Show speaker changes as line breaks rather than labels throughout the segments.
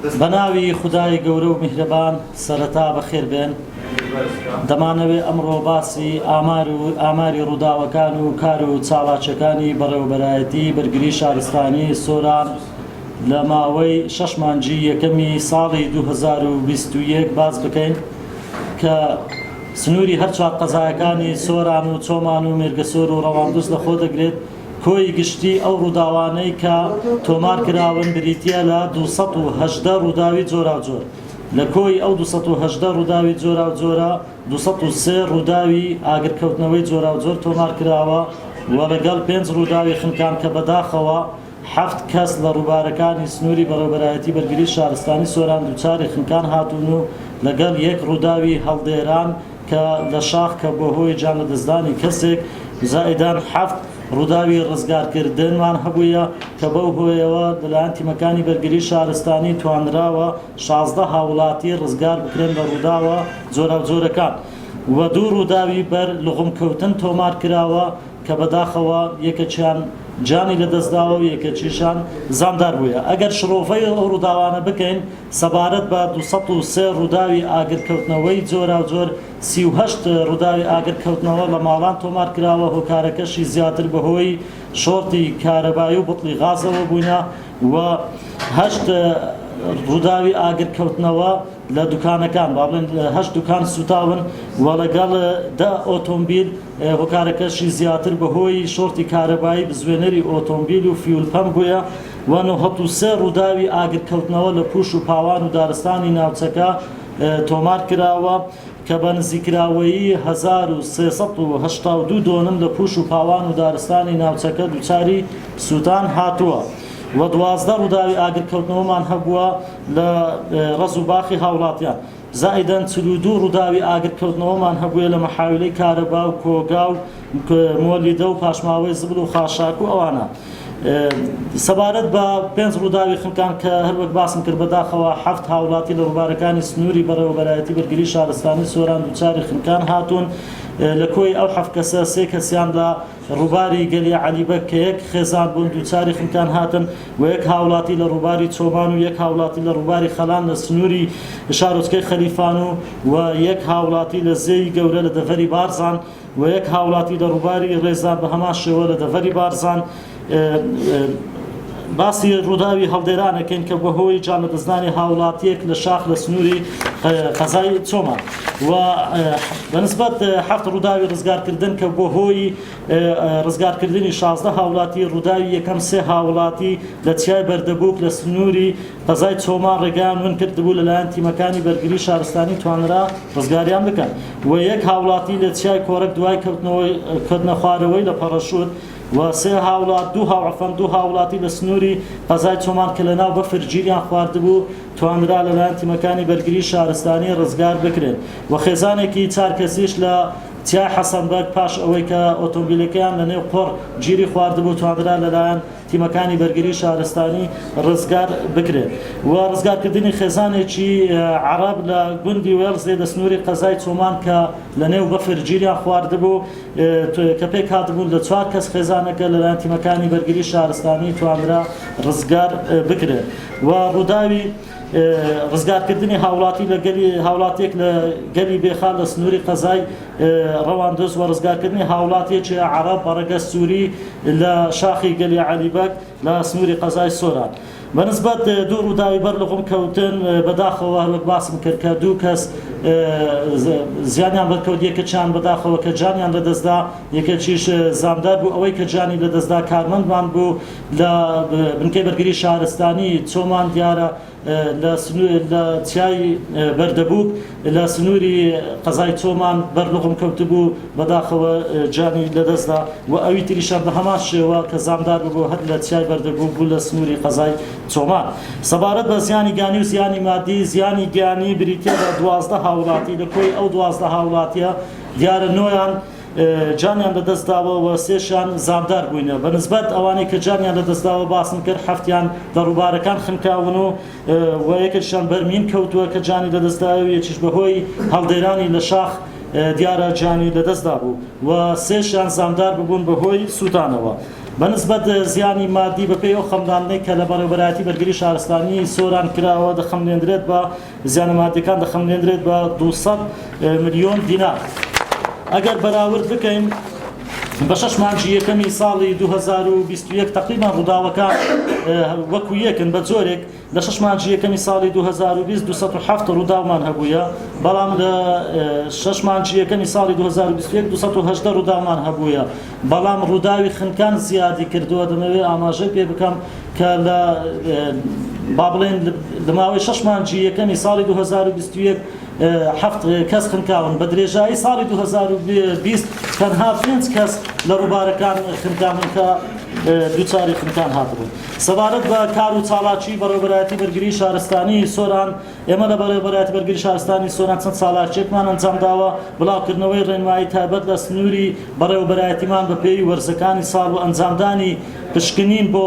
بەناوی خودای گەورە و میهرەبان سەرەتا بەخێر بێن. دەمانەوێت ئەمڕۆ باسی ئاماری ڕووداوەکان و کار و چالاکیەکانی بەڕێوەبەرایەتی بەرگری شارستانی سۆران لە ماوەی 6 مانگی یەکەمی ساڵی 2021 باز بکەین کە سنووری هەر چوار قەزایەکانی سۆران و چۆمان و مێرگەسۆر و ڕەواندوس لەخۆ دەگرێت. کۆی گشتی ئەو ڕووداوانەی کە تۆمار کراون بریتە لە 218 ڕووداوی جۆراوجۆر. لە کۆی ئەو 218 ڕووداوی جۆراوجۆرە 203 ڕووداوی ئاگرکەوتنەوەی جۆراوجۆر تۆمار کراوە و لەگەڵ 5 ڕووداوی خنکان کە بەداخەوە 7 کەس لە ڕووبارەکانی سنووری بەڕێوەبەرایەتی بەرگری شارستانی سۆران دووچاری خنکان هاتوون و لەگەڵ یەک ڕووداوی هەڵدێران کە لە شاخ کە بۆ هۆی جان لە دەستدانی کەسێک زائیدان 7 ڕووداوی ڕزگارکردنمان هەبوویە کە بەو هۆیەوە لەلایەن تیمەکانی بەرگری شارستانی توانراوە 16 هاوڵاتی ڕزگار بکرێن لە ڕووداوە جۆراوجۆرەکان و دوو ڕووداوی بەر لغمکەوتن تۆمار کراوە کە بەداخەوە یەکەچیان جانی لەدەستداوە و یەکەچیشان زاندار بووە. ئەگەر شرۆفەی ئەو ڕووداوانە بکەین سەبارەت بە 203 ڕووداوی ئاگرکەوتنەوەی جۆراوجۆر 38 ڕووداوی ئاگرکەوتنەوە لە ماڵان تۆمار کراوە هۆکارەکەشی زیاتر بەهۆی شۆرتی کارەبایی و بوتڵی غازەوە بووینە و 8 ڕووداوی ئاگرکەوتنەوە لە دوکانەکان بابڵێن 8 دوکان سوتاون و لەگەڵ 10 ئۆتۆمبیل هۆکارەکەشی زیاتر بەهۆی شۆرتی کارەبایی بزوێنەری ئۆتۆمبیل و فیول پەمپ بووە و 93 ڕووداوی ئاگرکەوتنەوە لە پوش و پاوان و دارستانی ناوچەکە تۆمار کراوە کە بە نزیکراوەیی 1382 دۆنم لە پوش و پاوان و دارستانی ناوچەکە دووچاری سووتان هاتووە و 12 ڕووداوی ئاگرکەوتنەوەمان هەبووە لە ڕەز و باخی هاوڵاتیان. زائیدەن 42 ڕووداوی ئاگرکەوتنەوەمان هەبووە لە مەحاولەی کارەبا و کۆگا و مۆلیدە و پاشماوەی زبل و خاشاک و ئەوانە. سەبارەت بە 5 ڕووداوی خنکان کە هەروەک باسم کرد بەداخەوە 7 هاوڵاتی لە ڕووبارەکانی سنووری بەڕێوەبەرایەتی بەرگری شارستانی سۆران دووچاری خنکان هاتوون. لە کۆی ئەو 7 کەسە 3 کەسیان لە ڕووباری گەلی عەلیبەک کە یەک خێزان بوون دووچاری خنکان هاتن و یەک هاوڵاتی لە ڕووباری چۆمان و یەک هاوڵاتی لە ڕووباری خەلان لە سنووری شارۆچکەی خەلیفان و یەک هاوڵاتی لە زێی گەورە لە دەڤەری بارزان و یەک هاوڵاتی لە ڕووباری ڕێزان بە هەمان شێوە لە دەڤەری بارزان. باسی ڕووداوی هەڵدێرانەکەین کە بەهۆی جان لەدەستدانی هاوڵاتیەک لە شاخ لە سنووری قەزای چۆمان و بەنسبەت 7 ڕووداوی ڕزگارکردن کە بۆ هۆی ڕزگارکردنی 16 هاوڵاتی ڕووداوی یەکەم 3 هاوڵاتی لە چیای بەردەبووک لە سنووری قەزای چۆمان ڕێگەیان ون کردبوو لەلایەن تیمەکانی بەرگری شارستانی توانرا ڕزگاریان بکەن و یەک هاوڵاتی لە چیای کۆرەک دوای کەوتنە خوارەوەی لە پەڕەشوت و 3 هاوڵات دوو هاوڵاتی لە سنووری قەزای چۆمان کە لە ناو بەفر گیریان خواردبوو توانرا لەلایەن تیمەکانی بەرگری شارستانی ڕزگار بکرێن و خێزانێکی 4 کەسیش لە تیای حەسەنبەگ پاش ئەوەی کە ئۆتۆمبیلەکەیان لە نێو قۆڕ گیری خواردبوو توانرا لەلایەن تیمەکانی بەرگری شارستانی ڕزگار بکرێت و ڕزگارکردنی خێزانێکی عەرەب لە گوندی وێڵزێ لە سنووری قەزای چۆمان کە لە نێو بەفر گیریان خواردبوو کە پێک هاتبوون لە 4 کەس خێزانەکە لەلایەن تیمەکانی بەرگری شارستانی توانرا ڕزگار بکرێت و ڕووداوی ڕزگارکردنی هاوڵاتی لە هاوڵاتێک لە گەلی بێخال لە سنووری قەزای ڕەواندۆز و ڕزگارکردنی هاوڵاتێکی عەرەب بەڕێگە سووری لە شاخی گەلی عەلیبەک لە سنووری قەزای سۆران. بەنسبەت دوو ڕووداوی بەر لەغم کەوتن بەداخەوە هەڵک باسم کرد کە 2 کەس زیانیان بەرکەوت یەکەچیان بەداخەوە کە جانیان لەدەستدا یەکەچیش زامدار بوو ئەوەی کە جانی لەدەستدا کارمەندمان بوو لە بنکەی بەرگری شارستانی چۆمان دیارە لە چیای بەردەبووک لە سنووری قەزای چۆمان بەرلغم کەوتبوو بەداخەوە جانی لەدەستدا و ئەوی تریشان بە هەمان شێوە کە زامدار بوو هەر لە چیای بەردەبووک بوو لە سنووری قەزای چۆمان. سەبارەت بە زیانی گیانی و زیانی مادی زیانی گیانی بریتە بە 12 هاوڵاتی لە کۆی ئەو 12 هاوڵاتیە دیارە نۆیان جانیان لەدەستداوە و 3شان زامدار بووینە. بەنسبەت ئەوانەی کە جانیان لەدەستداوە باسم کرد 7یان لە ڕووبارەکان خنکاون و یەکێکیان بەرمین کەوتووە کە جانی لەدەستداوە یەکیش بەهۆی هەڵدێرانی لە شاخ دیارە جانی لەدەستدا بوو و 3شان زامدار ببوون بەهۆی سووتانەوە. بەنسبەت زیانی مادی بەپێی ئەو خەمدانەی کە لە بەڕێوەبەرایەتی بەرگری شارستانی سۆران کراوە دەخەملێنرێت بە زیانە مادیەکان دەخەملێنرێت بە 200 ملیۆن دینار. ئەگەر بەراورد بکەین بە 6 مانگی یەکەمی ساڵی 2021 تقریبان ڕووداوەکان وەکو یەکن بە جۆرێک لە 6 مانگی یەکەمی ساڵی 2020 207 ڕووداومان هەبووە، بەڵام لە 6 مانگی یەکەمی ساڵی 2021 218 ڕووداومان هەبووە، بەڵام ڕووداوی خنکان زیادی کردووە. دەمەوێت ئاماژەی پێ بکەم کە لە با بڵێن لە ماوەی 6 مانگی یەکەمی ساڵی 2021 هەفت کەس خنکاون، بە درێژایی ساڵی 2020 تەنها 5 کەس لە ڕووبارەکان خنکاون کە دووچاری خنکان هاتبوون. سەبارەت بە کار و چالاکی بەڕێوەبەرایەتی بەرگری شارستانی سۆران، ئێمە لە بەڕێوەبەرایەتی بەرگری شارستانی سۆران چەند چالاکیێکمان ئەنجام داوە بڵاوکردنەوەی ڕێنمایی تایبەت لە سنووری بەڕێوەبەرایەتیمان بە پێی وەرزەکانی ساڵ و ئەنجامدانی پشکنین بۆ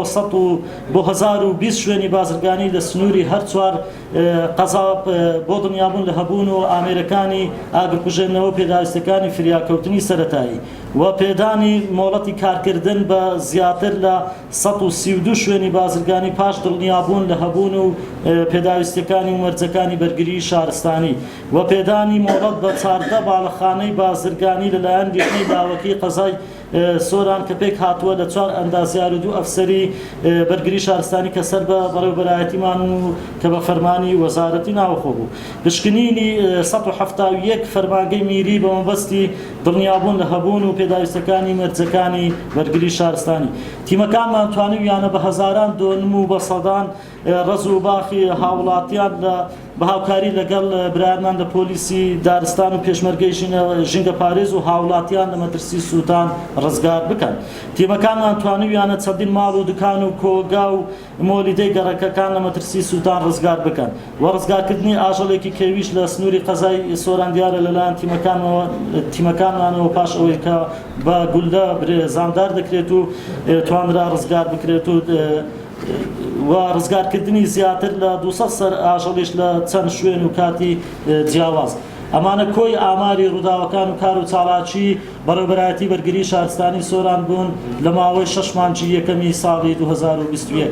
1020 شوێنی بازرگانی لە سنووری هەر چوار قەزاب بۆ دنیابوون لە هەبوون و ئامێرەکانی ئاگرکوژێنەوە پێداویستەکانی فریاکەوتنی سەرەتایی و پێدانی مۆڵەتی کارکردن بە زیاتر لە 132 شوێنی بازرگانی پاش دڵنیابوون لە هەبوون و پێداویستەکانی و مەرجەکانی بەرگری شارستانی و پێدانی مۆڵەت بە 14 باڵەخانەی بازرگانی لەلایەن دیژنەی داوەکەی قەزای سۆران کە پێک هاتووە لە 4 ئەندازیار و 2 ئەفسەری بەرگری شارستانی کە سەر بە بەڕێوەبەرایەتیمان و کە بە فەرمانی وەزارەتی ناوەخۆ بوو. پشکنینی 171 فەرمانگەی میری بە مەبەستی دڵنیابوون لە هەبوون و پێداویستەکانی مەرجەکانی بەرگری شارستانی. تیمەکانمان توانیویانە بە هەزاران دۆنم و بە سەدان ڕز و باخی هاوڵاتیان بە هاوکاری لەگەڵ برایانمان لە پۆلیسی دارستان و پێشمەرگەی ژینگە پارێز و هاوڵاتیان لە مەترسی سووتان ڕزگار بکەن. تیمەکانمان توانیویانە چەندین ماڵ و دکان و کۆگا و مۆلیدەی گەڕەکەکان لە مەترسی سووتان ڕزگار بکەن و ڕزگارکردنی ئاژەڵێکی کێویش لە سنووری قەزای سۆران دیارە لەلایەن تیمەکانمانەوە پاش ئەوەی کە بە گولدە زاندار دەکرێت و توانرا ڕزگار بکرێت و ڕزگارکردنی زیاتر لە 200 سەر ئاژەڵیش لە چەند شوێن و کاتی جیاواز. ئەمانە کۆی ئاماری ڕووداوەکان و کار و چالاکی بەڕێوەبەرایەتی بەرگری شارستانی سۆران بوون لە ماوەی 6 مانگی یەکەمی ساڵی 2021.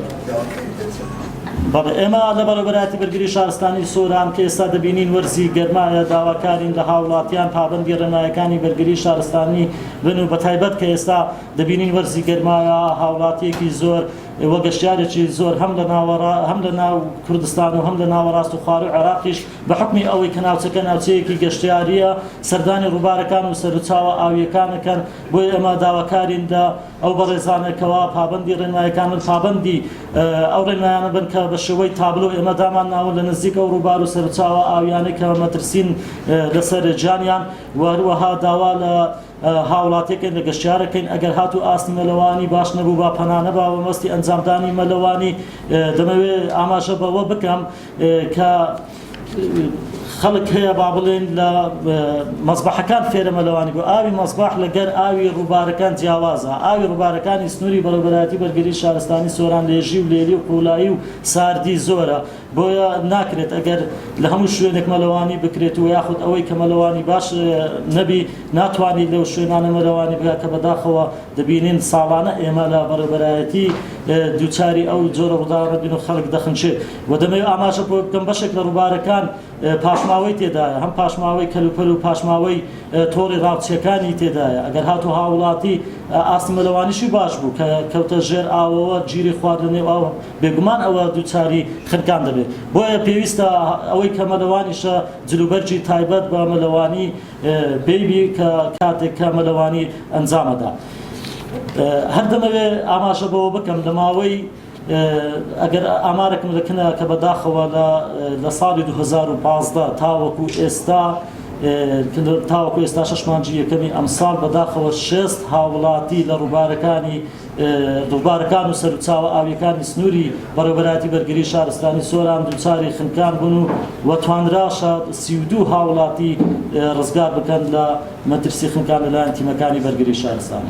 ئێمە لە بەڕێوەبەرایەتی بەرگری شارستانی سۆران کە ئێستا دەبینین وەرزی گەرمایە داواکارین لە هاوڵاتیان پابەندی ڕێنمایەکانی بەرگری شارستانی بن و بەتایبەت کە ئێستا دەبینین وەرزی گەرمایە هاوڵاتیەکی زۆر وە گەشتیارێکی زۆر هەم لە ناو کوردستان و هەم لە ناوەڕاست و خوار و عێراقیش بە حکمی ئەوەی کە ناوچەکە ناوچەیەکی گەشتیاریە سەردانی ڕووبارەکان و سەرچاوە ئاویەکانەکەن بۆی ئەمە داواکارین لە ئەو بەڕێزانێکەوە پابەندی ڕێنمایەکان پابەندی ئەو ڕێنمایانە بن کە بە شێوەی تابلۆ ئێمە دامان ناون لە نزیک ئەو ڕووبار و سەرچاوە ئاویانەی کە مەترسین لەسەر جانیان وهروەها داوا لە هاوڵاتێکن لە گەشتیارەکەین ئەگەر هاتو ئاستی مەلەوانی باش نەبوو با پەنانەبا و مەستی ئەنجامدانی مەلەوانی دەمەوێت ئاماژە بەوە بکەم کە خەڵک هەیە با بڵێن لە مەزبەحەکان فێرە مەلەوانی بۆ ئاوی مەزباح لەگەر ئاوی ڕووبارەکان جیاوازە. ئاوی ڕووبارەکانی سنووری بەڕێوەبەرایەتی بەرگری شارستانی سۆران لێژی و لێری و قوڵایی و ساردی زۆرە، بۆیە ناکرێت ئەگەر لە هەموو شوێنێک مەلەوانی بکرێت و یاخود ئەوەی کە مەلەوانی باش نەبی ناتوانێت لەو شوێنانە مەلەوانی بگات کە بەداخەوە دەبینین ساڵانە ئێمە لە بەڕێوەبەرایەتی دووچاری ئەو جۆرە ڕووداوە بین و خەڵک دەخنچێت و دەمەوێت ئاماژە بۆ بکەم بەشێک لە ڕووبارەکان پاشماوەی تێدایە، هەم پاشماوەی کەلوپەل و پاشماوەی تۆڕی ڕاوچیەکانی تێدایە. ئەگەر هاتو هاوڵاتی ئاستی مەلەوانیشی باش بوو کە کەوتە ژێر ئاوەوە گیری خواردنێ ئەو بێگومان ئەوە دووچاری خنکان دەبێت. بۆیە پێویستە ئەوەی کە مەلەوانیشە جلوبەرجی تایبەت بە مەلەوانی پێیبی کە کاتێک کە مەلەوانی ئەنجامەدا. هەر دەمەوێت ئاماژە بەوە بکەم لە ماوەی ئەگەر ئامارێکم دەکەنە کە بەداخەوە لە ساڵی 2015 تاوەکو ئێستا 6 مانگی یەکەمی ئەمساڵ بەداخەوە 6 هاوڵاتی لە ڕووبارەکان و سەرچاوە ئاویەکانی سنووری بەڕێوەبەرایەتی بەرگری شارستانی سۆران دووچاری خنکان بوون و توانراشە 32 هاوڵاتی ڕزگار بکەن لە مەترسی خنکان لەلایەن تیمەکانی بەرگری شارستان.